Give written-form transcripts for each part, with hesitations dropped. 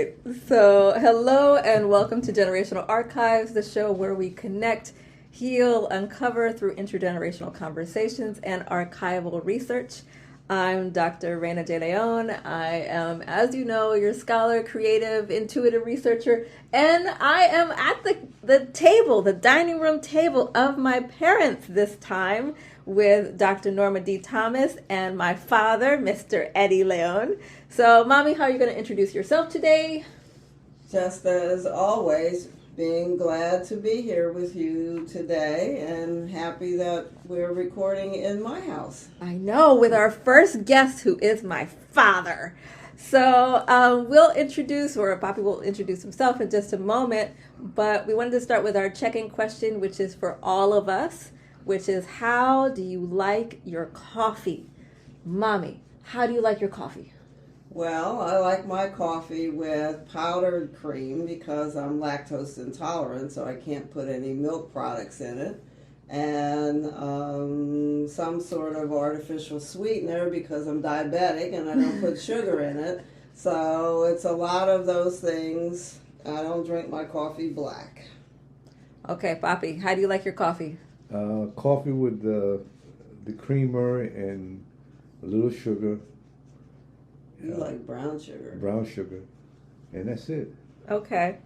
right. So, hello and welcome to Generational Archives, the show where we connect, heal, uncover through intergenerational conversations and archival research. I'm Dr. Raina J. León. I am, as you know, your scholar, creative, intuitive researcher, and I am at the table, the dining room table of my parents this time with Dr. Norma D. Thomas and my father, Mr. Eddie León. So, Mommy, how are you going to introduce yourself today? Just as always, being glad to be here with you today and happy that we're recording in my house. I know, with our first guest, who is my father. So we'll introduce, or Papi will introduce himself in just a moment, but we wanted to start with our check-in question, which is for all of us, which is, how do you like your coffee? Mommy, how do you like your coffee? Well, I like my coffee with powdered cream because I'm lactose intolerant, so I can't put any milk products in it. And some sort of artificial sweetener because I'm diabetic and I don't put sugar in it. So it's a lot of those things. I don't drink my coffee black. Okay, Papi, how do you like your coffee? Coffee with the creamer and a little sugar. You like brown sugar. Brown sugar. And that's it. Okay.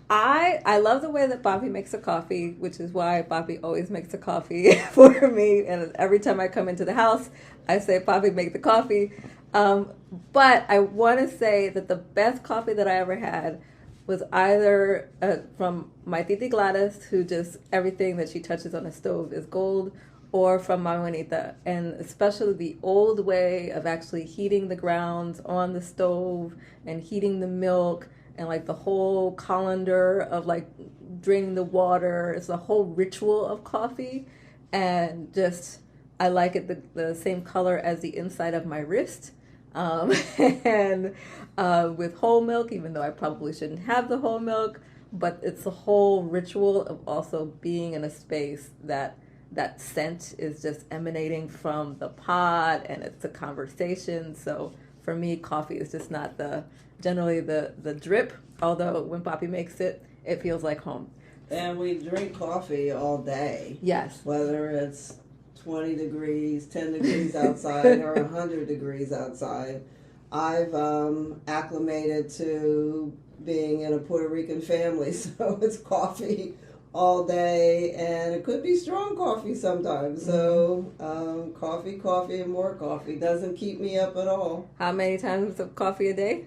I love the way that Papi makes a coffee, which is why Papi always makes a coffee for me. And every time I come into the house, I say, Papi, make the coffee. But I want to say that the best coffee that I ever had was either from my Titi Gladys, who just everything that she touches on the stove is gold, or from my Juanita, and especially the old way of actually heating the grounds on the stove and heating the milk and like the whole colander of like draining the water. It's a whole ritual of coffee, and just I like it the same color as the inside of my wrist. And with whole milk, even though I probably shouldn't have the whole milk, but it's the whole ritual of also being in a space that scent is just emanating from the pot, and it's a conversation. So for me, coffee is just not generally the drip, although when Papi makes it, it feels like home. And we drink coffee all day. Yes. Whether it's 20 degrees, 10 degrees outside, or 100 degrees outside. I've acclimated to being in a Puerto Rican family, so it's coffee all day, and it could be strong coffee sometimes. So coffee, and more coffee doesn't keep me up at all. How many times of coffee a day?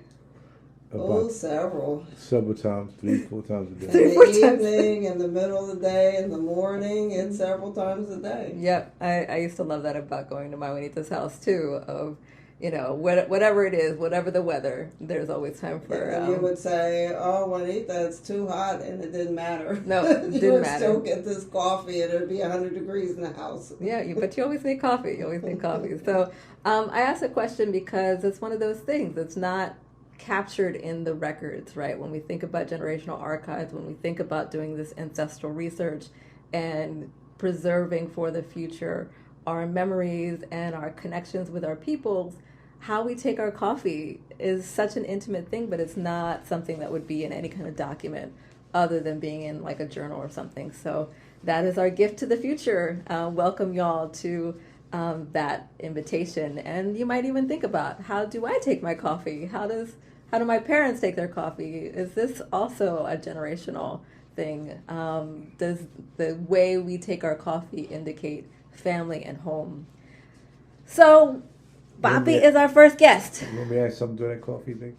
Several. Several times, 3-4 times a day. In the evening, in the middle of the day, in the morning, and several times a day. Yep, I used to love that about going to my Juanita's house too. Of whatever it is, whatever the weather, there's always time for. And you would say, "Oh, Juanita, it's too hot," and it didn't matter. No, it didn't you would matter. still get this coffee, and it'd be 100 degrees in the house. Yeah, but you always need coffee. You always need coffee. So I asked a question because it's one of those things that's not captured in the records, right? When we think about generational archives, when we think about doing this ancestral research and preserving for the future our memories and our connections with our peoples, how we take our coffee is such an intimate thing, but it's not something that would be in any kind of document other than being in like a journal or something. So that is our gift to the future. Welcome y'all to that invitation. And you might even think about, how do I take my coffee? How do my parents take their coffee? Is this also a generational thing? Does the way we take our coffee indicate family and home? So Papi is our first guest. You want me to add something to that coffee thing?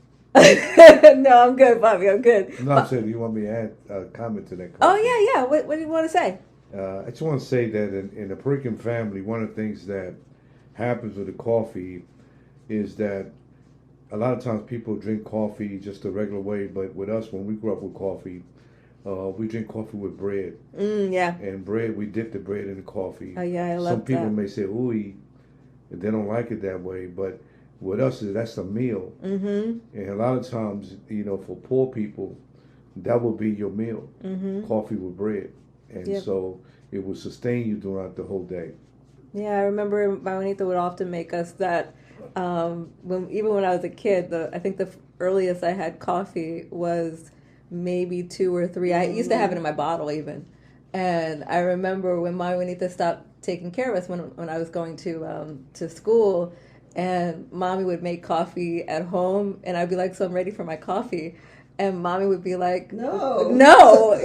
No, I'm good, Papi. I'm good. No, I'm saying, you want me to add a comment to that coffee? Oh, yeah. What do you want to say? I just want to say that in a Puerto Rican family, one of the things that happens with the coffee is that a lot of times people drink coffee just the regular way, but with us, when we grew up with coffee, we drink coffee with bread. Yeah. And bread, we dip the bread in the coffee. Oh, yeah, I love that. Some people may say, ooh, they don't like it that way, but with us, that's a meal. Mm-hmm. And a lot of times, for poor people, that will be your meal, coffee with bread. And so it will sustain you throughout the whole day. Yeah, I remember my Juanita would often make us that, when I was a kid, I think earliest I had coffee was maybe 2 or 3. I used to have it in my bottle even. And I remember when my Juanita stopped taking care of us when I was going to school, and Mommy would make coffee at home, and I'd be like, so I'm ready for my coffee. And Mommy would be like, no,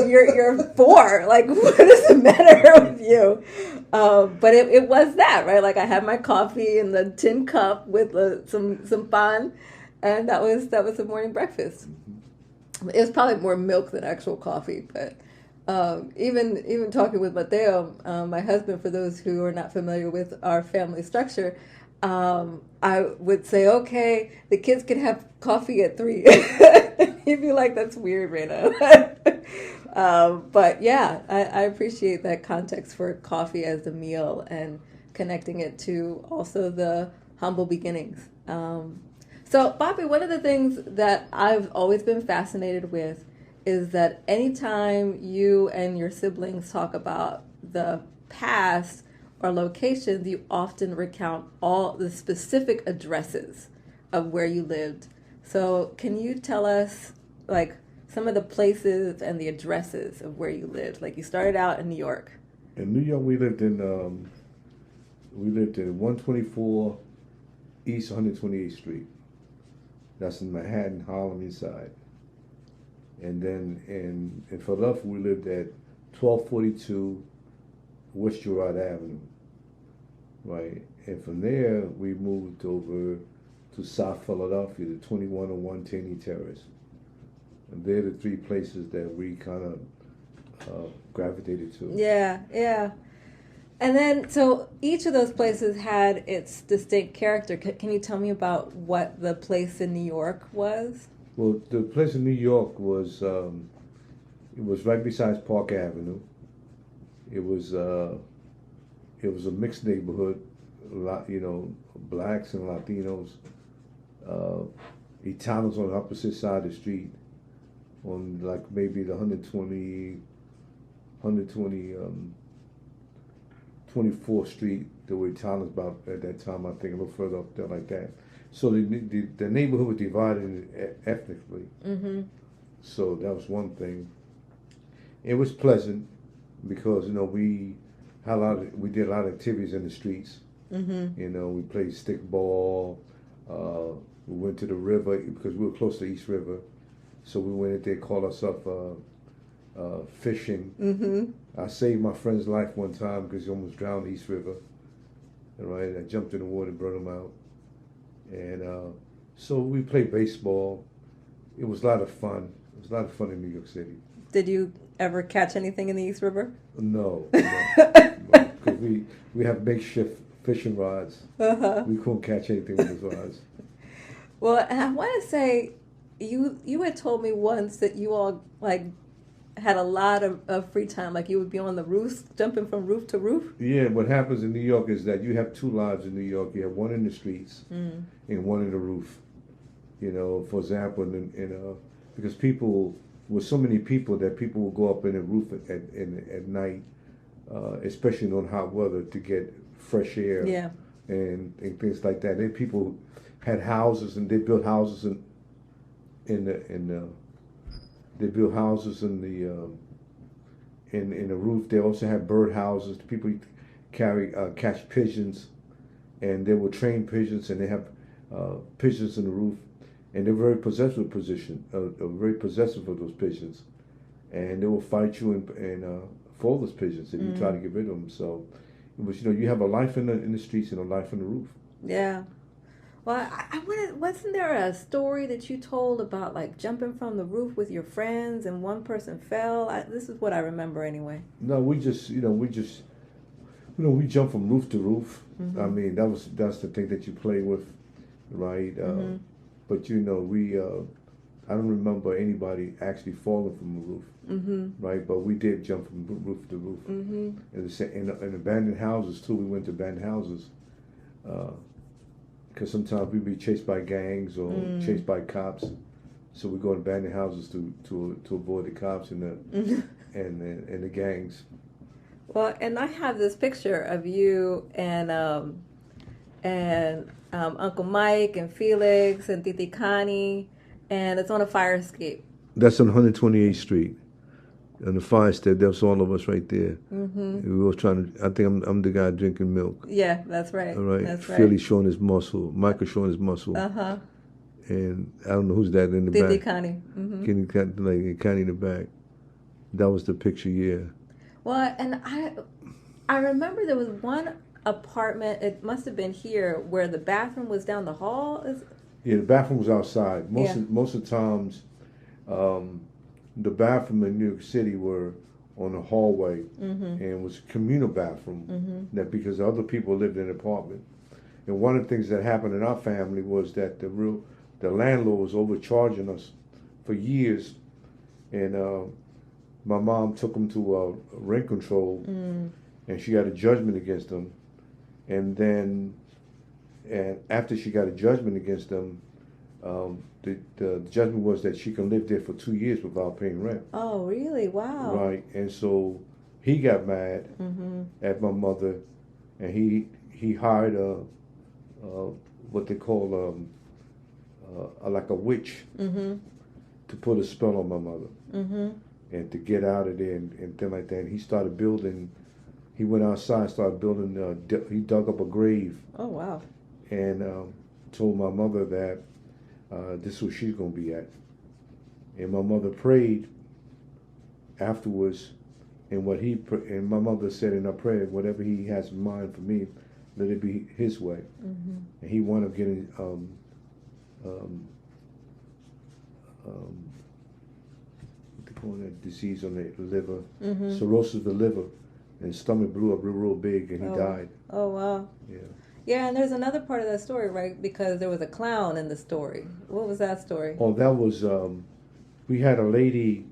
you're 4. Like, what is the matter with you? But it was that, right? Like, I had my coffee in the tin cup with some pan, and that was the morning breakfast. It was probably more milk than actual coffee, but even talking with Mateo, my husband, for those who are not familiar with our family structure, I would say, okay, the kids can have coffee at 3. He'd be like, that's weird, Raina. But yeah, I appreciate that context for coffee as a meal and connecting it to also the humble beginnings. So, Papi, one of the things that I've always been fascinated with is that anytime you and your siblings talk about the past or locations, you often recount all the specific addresses of where you lived. So can you tell us, like, some of the places and the addresses of where you lived? Like, you started out in New York. In New York, we lived in 124 East 128th Street. That's in Manhattan, Harlem East Side. And then in Philadelphia, we lived at 1242 West Girard Avenue, right? And from there, we moved over to South Philadelphia, to 2101 Taney Terrace. And they're the 3 places that we kind of gravitated to. Yeah, yeah. And then, so each of those places had its distinct character. Can you tell me about what the place in New York was? Well, the place in New York was it was right beside Park Avenue. It was a mixed neighborhood, blacks and Latinos, Italians on the opposite side of the street, on like maybe the 24th Street. There were Italians about at that time, I think, a little further up there like that. So the neighborhood was divided ethnically. Mm-hmm. So that was one thing. It was pleasant because we did a lot of activities in the streets. Mm-hmm. We played stickball. We went to the river because we were close to East River. So we went in there, called ourselves fishing. Mm-hmm. I saved my friend's life one time because he almost drowned in East River. Right, I jumped in the water and brought him out. And so we played baseball. It was a lot of fun. It was a lot of fun in New York City. Did you ever catch anything in the East River? No. Because we have makeshift fishing rods. Uh-huh. We couldn't catch anything with those rods. Well, and I want to say, you had told me once that you all had a lot of free time, like you would be on the roofs, jumping from roof to roof. Yeah, what happens in New York is that you have 2 lives in New York. You have one in the streets and one in the roof. For example, because people, with so many people, that people will go up in the roof at night, especially on hot weather, to get fresh air. Yeah. And things like that. Then people had houses, and they built houses they built houses in the roof. They also had bird houses. People catch pigeons, and they will train pigeons, and they have pigeons in the roof, and they're very possessive very possessive of those pigeons, and they will fight you and for those pigeons if you try to get rid of them. So it was, you have a life in the streets and a life on the roof. Yeah. Well, wasn't there a story that you told about jumping from the roof with your friends and one person fell? This is what I remember anyway. No, we jump from roof to roof. Mm-hmm. I mean, that's the thing that you play with, right? Mm-hmm. But I don't remember anybody actually falling from the roof, right? But we did jump from roof to roof. Mm-hmm. And abandoned houses too. We went to abandoned houses. Because sometimes we'd be chased by gangs or chased by cops, so we go to abandoned houses to avoid the cops and the gangs. Well, and I have this picture of you and Uncle Mike and Felix and Titi Connie and it's on a fire escape. That's on 128th Street. On the fire step, that's all of us right there. Mm-hmm. We were trying to. I think I'm the guy drinking milk. Yeah, that's right. All right. That's right. Philly showing his muscle. Michael showing his muscle. Uh-huh. And I don't know who's that in the Didi back. Connie. Mm-hmm. Connie in the back. That was the picture. Yeah. Well, and I remember there was one apartment. It must have been here where the bathroom was down the hall. Yeah, the bathroom was outside. Most of the times, the bathroom in New York City were on the hallway, and it was a communal bathroom. That because other people lived in an apartment, and one of the things that happened in our family was that the landlord was overcharging us for years, and my mom took him to rent control, and she got a judgment against him, and then after she got a judgment against them. The judgment was that she can live there for 2 years without paying rent. Oh, really? Wow. Right, and so he got mad at my mother, and he hired what they call like a witch to put a spell on my mother and to get out of there and things like that. And he started building. He went outside, started building. He dug up a grave. Oh, wow. And told my mother that. This is where she's going to be at. And my mother prayed afterwards, and and my mother said in her prayer, whatever he has in mind for me, let it be his way. And he wound up getting what they call that disease on the liver, cirrhosis of the liver, and his stomach blew up real big, and he died. Oh, wow. Yeah. Yeah, and there's another part of that story, right? Because there was a clown in the story. What was that story? Oh, that was, we had a lady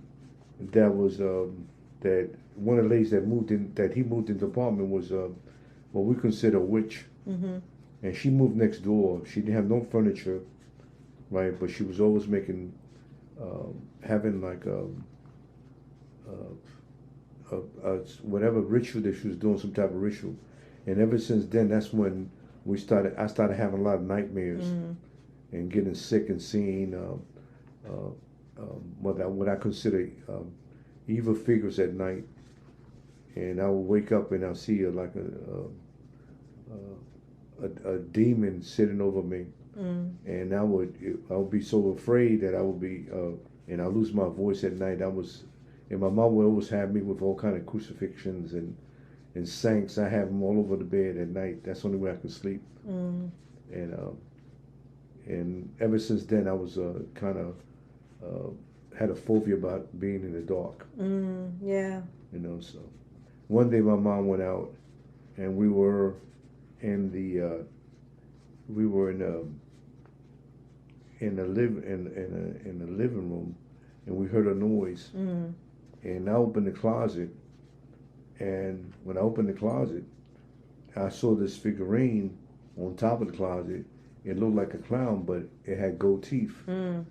that was, that one of the ladies that he moved into the apartment was what we consider a witch. And she moved next door. She didn't have no furniture, right? But she was always making, having like whatever ritual that she was doing, some type of ritual. And ever since then, that's when I started having a lot of nightmares and getting sick and seeing what I consider evil figures at night. And I would wake up and I'll see like a demon sitting over me, and I would be so afraid that I would be and I lose my voice at night. And my mom would always have me with all kind of crucifixions and saints. I have them all over the bed at night. That's the only way I could sleep. And ever since then, I was kind of had a phobia about being in the dark. Yeah. You know, so one day my mom went out, and we were in the living room, and we heard a noise, and I opened the closet. And when I opened the closet, I saw this figurine on top of the closet. It looked like a clown, but it had gold teeth. And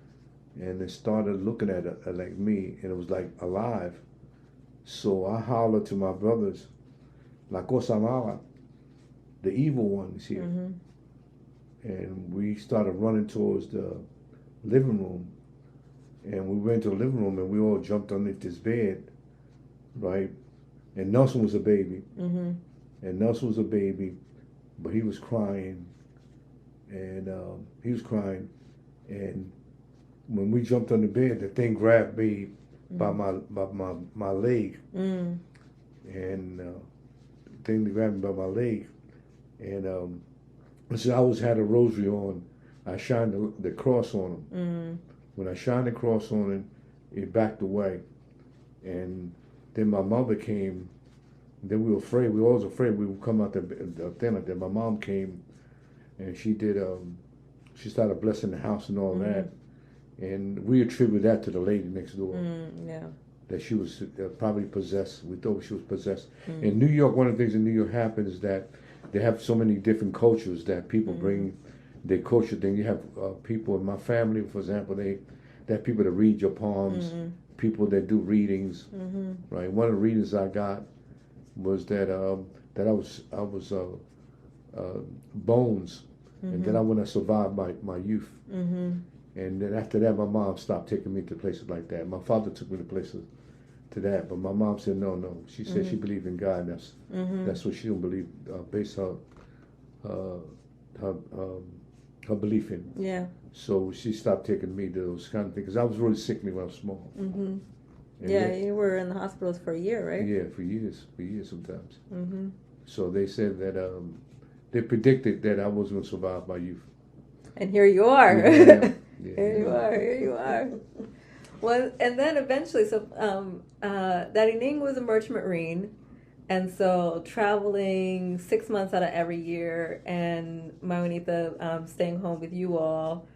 it started looking at it like me, and it was like alive. So I hollered to my brothers, La cosa mala, the evil one is here. And we started running towards the living room. And we went to the living room, and we all jumped underneath this bed, right? And Nelson was a baby. But he was crying. And And when we jumped on the bed, the thing grabbed me by my leg. And the thing grabbed me by my leg. And so I always had a rosary on. I shined the cross on him. When I shined the cross on him, it backed away. And then my mother came. Then we were afraid. We were always afraid we would come out the thing like that. My mom came, and she did. She started blessing the house and all that. And we attribute that to the lady next door. That she was probably possessed. We thought she was possessed. In New York, one of the things in New York happens is that they have so many different cultures that people bring their culture thing. You have people in my family, for example, they have people that read your palms, people that do readings, right? One of the readings I got was that I was bones, and then I wouldn't survive my youth. And then after that, my mom stopped taking me to places like that. My father took me to places to that, but my mom said no. She said she believed in God. And that's what she don't believe based her her belief in. Yeah. So she stopped taking me to those kind of things because I was really sickly when I was small. Mm-hmm. Yeah, you were in the hospitals for a year, right? Yeah, for years sometimes. Mm-hmm. So they said that they predicted that I wasn't going to survive my youth. And here you are. Yeah. Here you are. Well, and then eventually, so Daddy Ning was a merchant marine, and so traveling 6 months out of every year, and Manuelita staying home with you all,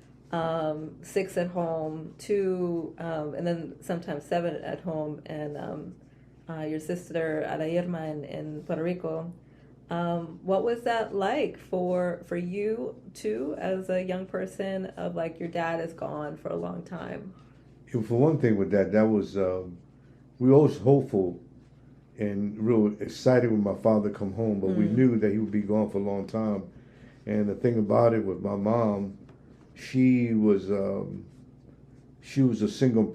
6 at home, 2, and then sometimes 7 at home, and your sister Ada Irma in Puerto Rico. What was that like for you too, as a young person, of like your dad is gone for a long time? For one thing with that was we were always hopeful and real excited when my father come home, but we knew that he would be gone for a long time. And the thing about it with my mom, she was a single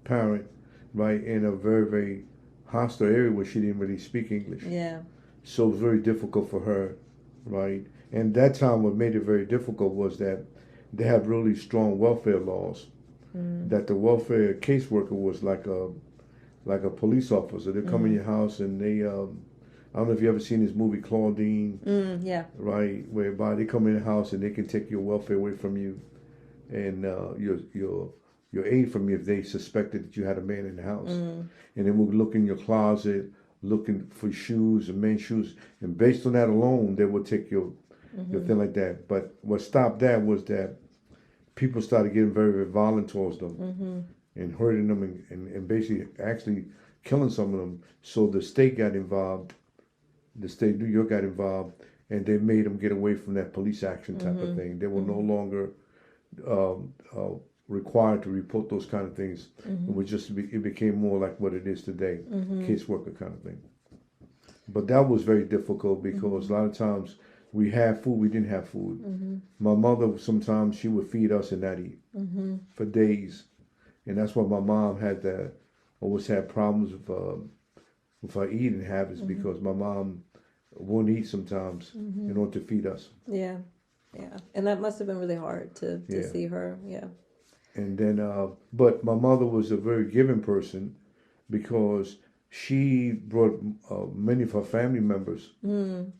parent, right, in a very, very hostile area where she didn't really speak English. Yeah. So it was very difficult for her, right? And that time what made it very difficult was that they have really strong welfare laws. That the welfare caseworker was like a police officer. They come in your house and they I don't know if you ever seen this movie Claudine. Yeah. Right, whereby they come in the house and they can take your welfare away from you, and your aid from you if they suspected that you had a man in the house, and they would look in your closet looking for shoes and men's shoes, and based on that alone, they would take your thing like that. But what stopped that was that people started getting very, very violent towards them and hurting them and basically actually killing some of them. So the state got involved. The state of New York got involved, and they made them get away from that police action type of thing. They were no longer required to report those kind of things. It was it became more like what it is today, caseworker kind of thing. But that was very difficult because a lot of times we had food, we didn't have food. My mother, sometimes she would feed us and not eat for days. And that's why my mom always had problems with her eating habits because my mom won't eat sometimes in order to feed us. Yeah. And that must have been really hard to see her. Yeah. And then, but my mother was a very giving person because she brought many of her family members,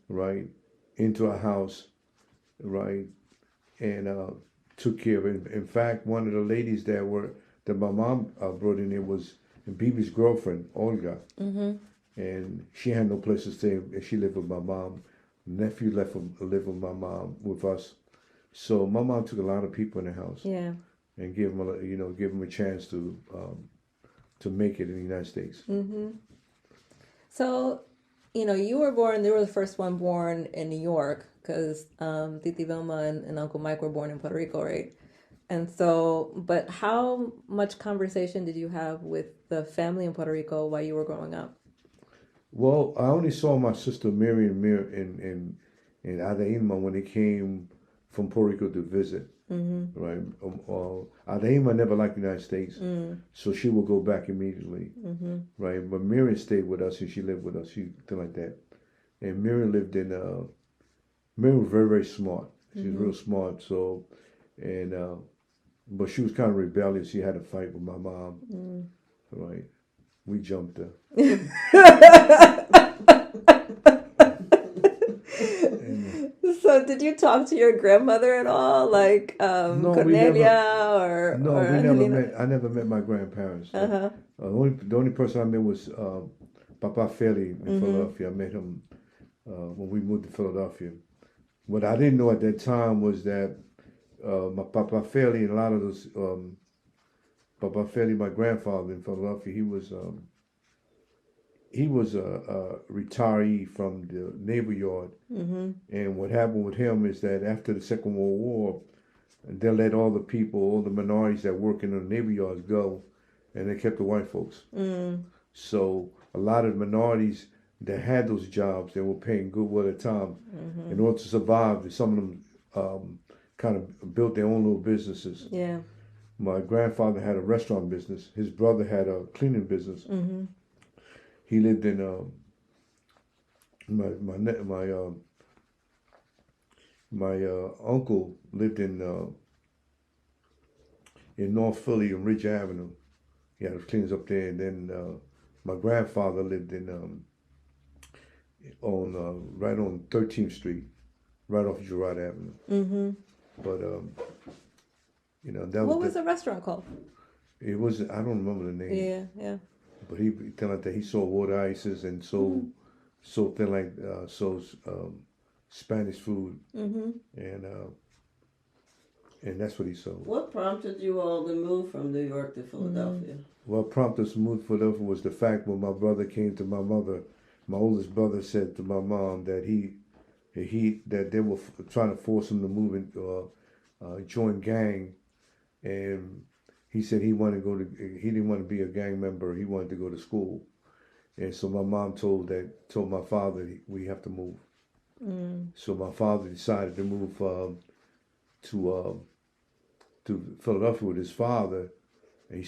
right, into our house, right, and took care of it. In fact, one of the ladies that my mom brought in there was Bibi's girlfriend, Olga. And she had no place to stay, and she lived with my mom. Nephew lived with my mom with us. So my mom took a lot of people in the house. Yeah. And give them a chance to make it in the United States. So, you were the first one born in New York because Titi Vilma and Uncle Mike were born in Puerto Rico, right? And so, but how much conversation did you have with the family in Puerto Rico while you were growing up? Well, I only saw my sister Mary and Adaima when they came from Puerto Rico to visit. Right. Adaima never liked the United States, so she will go back immediately. Right. But Miriam stayed with us and she lived with us. Thing like that. And Miriam lived in. Miriam was very, very smart. She was real smart. So, and but she was kind of rebellious. She had a fight with my mom. Right. We jumped her. So did you talk to your grandmother at all, like Cornelia or? No, or we never met. I never met my grandparents. The only person I met was Papa Feli in Philadelphia. I met him when we moved to Philadelphia. What I didn't know at that time was that my Papa Feli and a lot of those Papa Feli, my grandfather in Philadelphia, he was a retiree from the Naval Yard. And what happened with him is that after the Second World War, they let all the minorities that work in the Naval Yards go, and they kept the white folks. So a lot of minorities that had those jobs, they were paying good well at the time. In order to survive, some of them kind of built their own little businesses. Yeah. My grandfather had a restaurant business. His brother had a cleaning business. Mm-hmm. He lived in my uncle lived in North Philly on Ridge Avenue. He had cleaners up there, and then my grandfather lived in right on 13th Street, right off Girard Avenue. Mm-hmm. But that What was the restaurant called? It was, I don't remember the name. Yeah, yeah. But he tell like that he sold water ices and sold thing like Spanish food, Mm-hmm. and that's what he sold. What prompted you all to move from New York to Philadelphia? What prompted us to move to Philadelphia was the fact when my brother came to my mother, my oldest brother said to my mom that that they were trying to force him to move in, join gang, and he said he didn't want to be a gang member. He wanted to go to school, and so my mom told my father we have to move. So my father decided to move to Philadelphia with his father, and we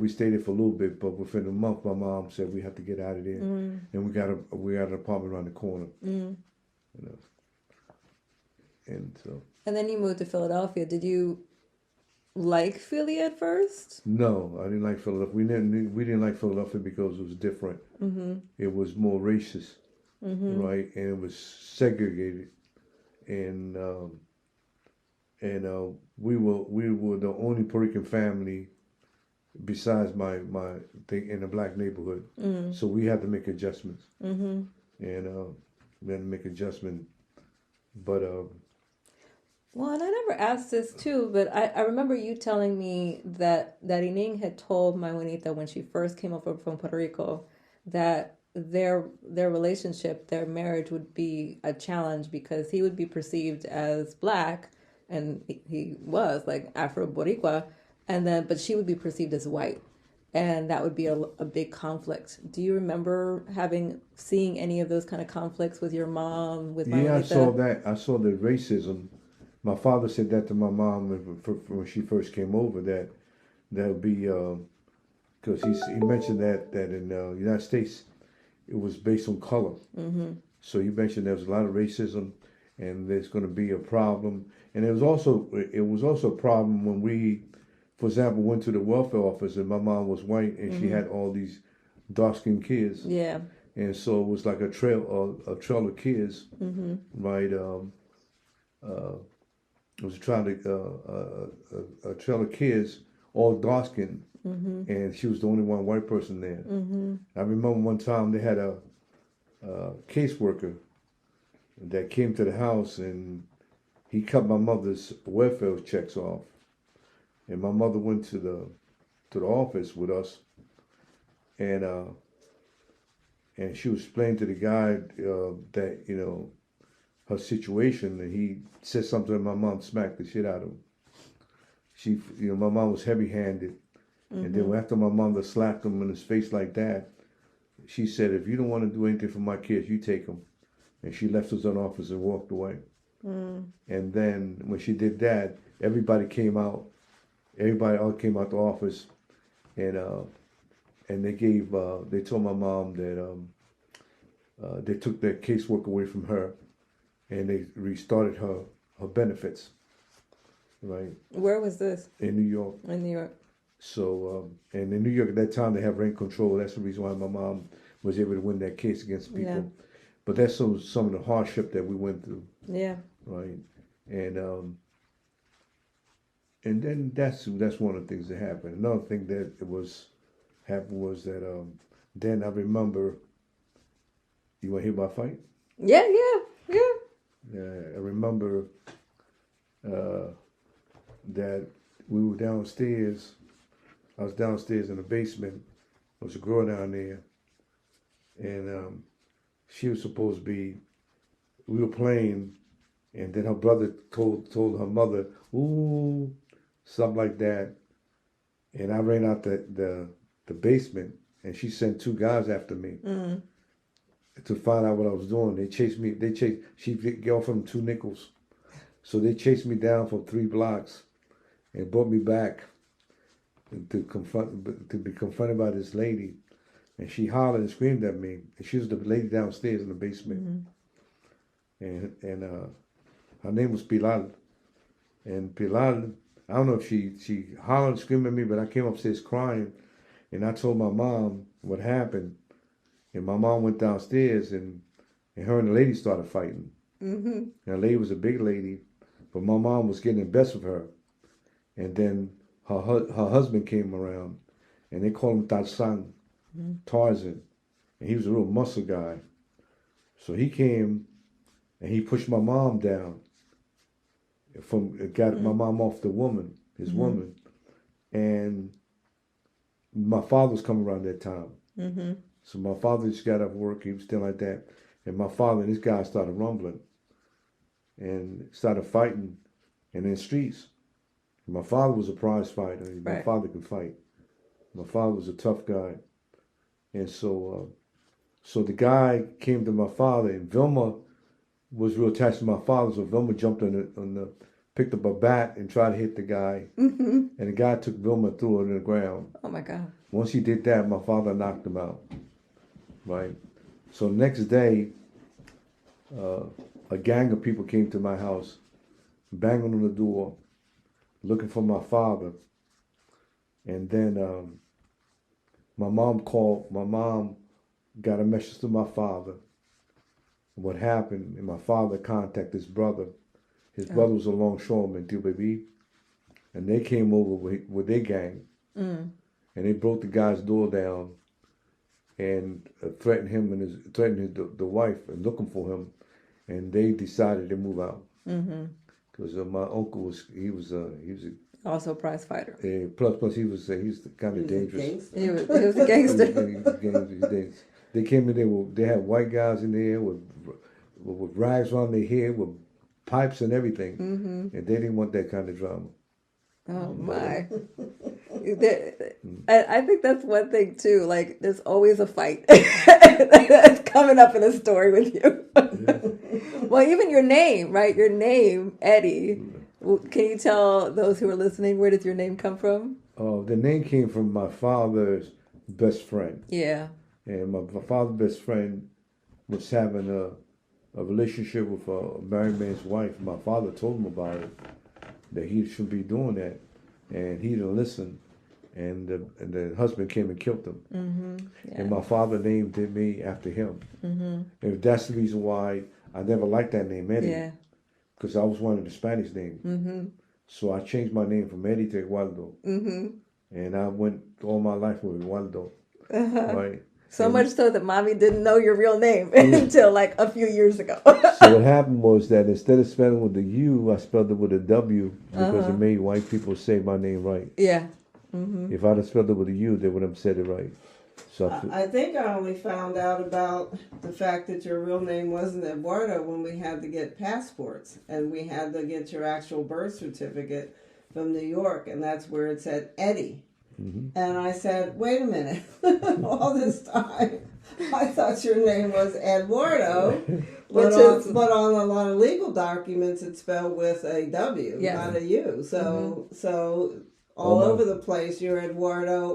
stayed there for a little bit. But within a month, my mom said we have to get out of there, and we got an apartment around the corner. You know, and so. And then you moved to Philadelphia. Did you like Philly at first? No, I didn't like Philadelphia. We didn't like Philadelphia because it was different. Mm-hmm. It was more racist, right? And it was segregated, and we were the only Puerto Rican family besides my thing in a black neighborhood. So we had to make adjustments, and we had to make adjustment. But well, and I never asked this too, but I remember you telling me that Ining had told my Juanita when she first came over from Puerto Rico that their relationship, their marriage would be a challenge because he would be perceived as black, and he was like Afro-Boricua, but she would be perceived as white, and that would be a big conflict. Do you remember seeing any of those kind of conflicts with your mom, with my Juanita? I saw that. I saw the racism. My father said that to my mom when she first came over, that would be because he mentioned that in the United States it was based on color. Mm-hmm. So you mentioned there was a lot of racism, and there's going to be a problem. And it was also a problem when we, for example, went to the welfare office and my mom was white and she had all these dark-skinned kids. Yeah. And so it was like a trail of kids, right? It was a trail of kids, all dark-skinned, and she was the only one white person there. I remember one time they had a caseworker that came to the house, and he cut my mother's welfare checks off, and my mother went to the office with us, and she was explaining to the guy that her situation, and he said something, and my mom smacked the shit out of him. She, my mom was heavy-handed, and then after my mother slapped him in his face like that, she said, "If you don't want to do anything for my kids, you take them." And she left us in the office and walked away. And then when she did that, everybody all came out the office, and they told my mom that they took their casework away from her, and they restarted her benefits, right? Where was this? In New York. In New York. So, and in New York at that time, they have rent control. That's the reason why my mom was able to win that case against people. Yeah. But that's some of the hardship that we went through. Yeah. Right. And then that's one of the things that happened. Another thing that happened was that then I remember. You want to hear about fight? Yeah. I remember that we were downstairs. I was downstairs in the basement. There was a girl down there, and she was supposed to be. We were playing, and then her brother told her mother, "Ooh," something like that. And I ran out the basement, and she sent two guys after me. To find out what I was doing. They chased me. She gave off them $2 nickels. So they chased me down for 3 blocks and brought me back to be confronted by this lady. And she hollered and screamed at me. And she was the lady downstairs in the basement. And her name was Pilar. And Pilar, I don't know if she hollered and screamed at me, but I came upstairs crying. And I told my mom what happened. And my mom went downstairs and her and the lady started fighting. And the lady was a big lady, but my mom was getting the best of her. And then her husband came around, and they called him Tarzan, Tarzan. And he was a real muscle guy. So he came and he pushed my mom down, got my mom off the woman, his woman. And my father was coming around that time. So my father just got off work, he was still like that. And my father and this guy started rumbling and started fighting in the streets. My father was a prize fighter. My father could fight. My father was a tough guy. And so the guy came to my father, and Vilma was real attached to my father, so Vilma jumped picked up a bat and tried to hit the guy. And the guy took Vilma and threw her to the ground. Oh my God. Once he did that, my father knocked him out. Right? So the next day, a gang of people came to my house, banging on the door, looking for my father. And then my mom got a message to my father, what happened, and my father contacted his brother. His brother was a longshoreman, baby, and they came over with their gang, and they broke the guy's door down and threatened him and the wife and looking for him, and they decided to move out because my uncle was also a prize fighter. Plus he was kind of dangerous. He was a gangster. They came in there. They had white guys in there with rags on their hair, with pipes and everything, and they didn't want that kind of drama. Oh my! I think that's one thing too. Like, there's always a fight that's coming up in a story with you. Well, even your name, right? Your name, Eddie. Can you tell those who are listening, where did your name come from? Oh, the name came from my father's best friend. Yeah. And my father's best friend was having a relationship with a married man's wife. My father told him about it, that he shouldn't be doing that, and he didn't listen. And the husband came and killed him. Yeah. And my father named me after him. And that's the reason why I never liked that name, Eddie. Yeah. Because I was one of the Spanish names. So I changed my name from Eddie to Eduardo. And I went all my life with Eduardo. Right? So much so that mommy didn't know your real name until like a few years ago. So what happened was that instead of spelling with the U, I spelled it with a W because it made white people say my name right. Yeah. If I'd have spelled it with a U, they would have said it right. So I think I only found out about the fact that your real name wasn't Eduardo when we had to get passports and we had to get your actual birth certificate from New York, and that's where it said Eddie. And I said, wait a minute, all this time I thought your name was Eduardo, but on a lot of legal documents it's spelled with a W, not a U. So all over the place you're Eduardo,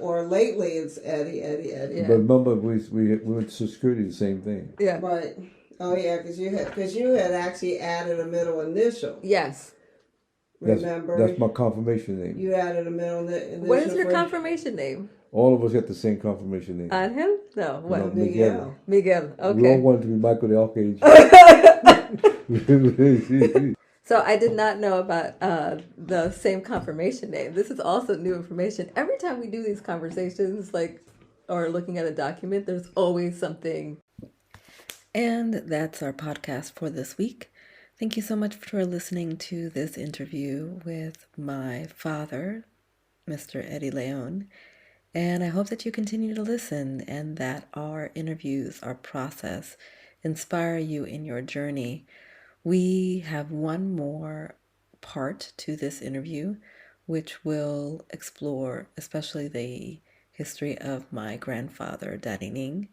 or lately it's Eddie. Yeah. But remember, we went to security, the same thing. Yeah. Right. Oh yeah, because you had actually added a middle initial. Yes. Remember? That's my confirmation name. You added a middle initial. What is your confirmation name? All of us got the same confirmation name. Angel? No, what? No, Miguel. Miguel, okay. We all wanted to be Michael the Archangel. So I did not know about the same confirmation name. This is also new information. Every time we do these conversations, or looking at a document, there's always something. And that's our podcast for this week. Thank you so much for listening to this interview with my father, Mr. Eddie León. And I hope that you continue to listen and that our interviews, our process, inspire you in your journey. We have one more part to this interview, which will explore especially the history of my grandfather, Daddy Ning.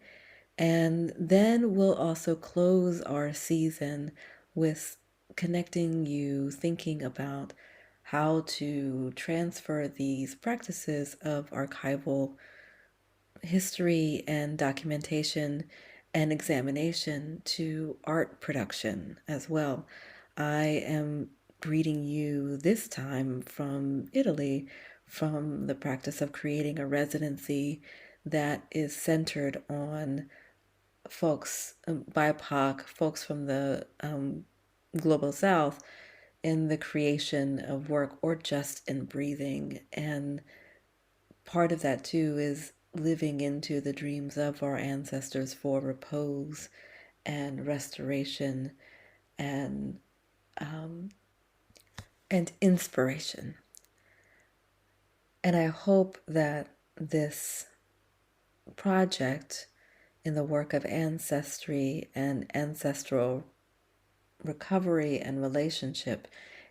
And then we'll also close our season with connecting you, thinking about how to transfer these practices of archival history and documentation and examination to art production as well. I am greeting you this time from Italy, from the practice of creating a residency that is centered on folks, BIPOC, folks from the global south, in the creation of work or just in breathing. And part of that too is living into the dreams of our ancestors for repose and restoration and inspiration. And I hope that this project in the work of ancestry and ancestral recovery and relationship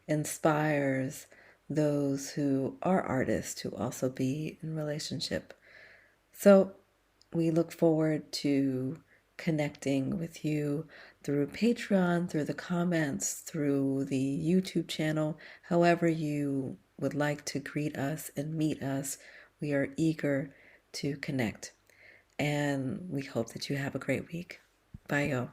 inspires those who are artists to also be in relationship. So we look forward to connecting with you through Patreon, through the comments, through the YouTube channel, however you would like to greet us and meet us. We are eager to connect. And we hope that you have a great week. Bye, y'all.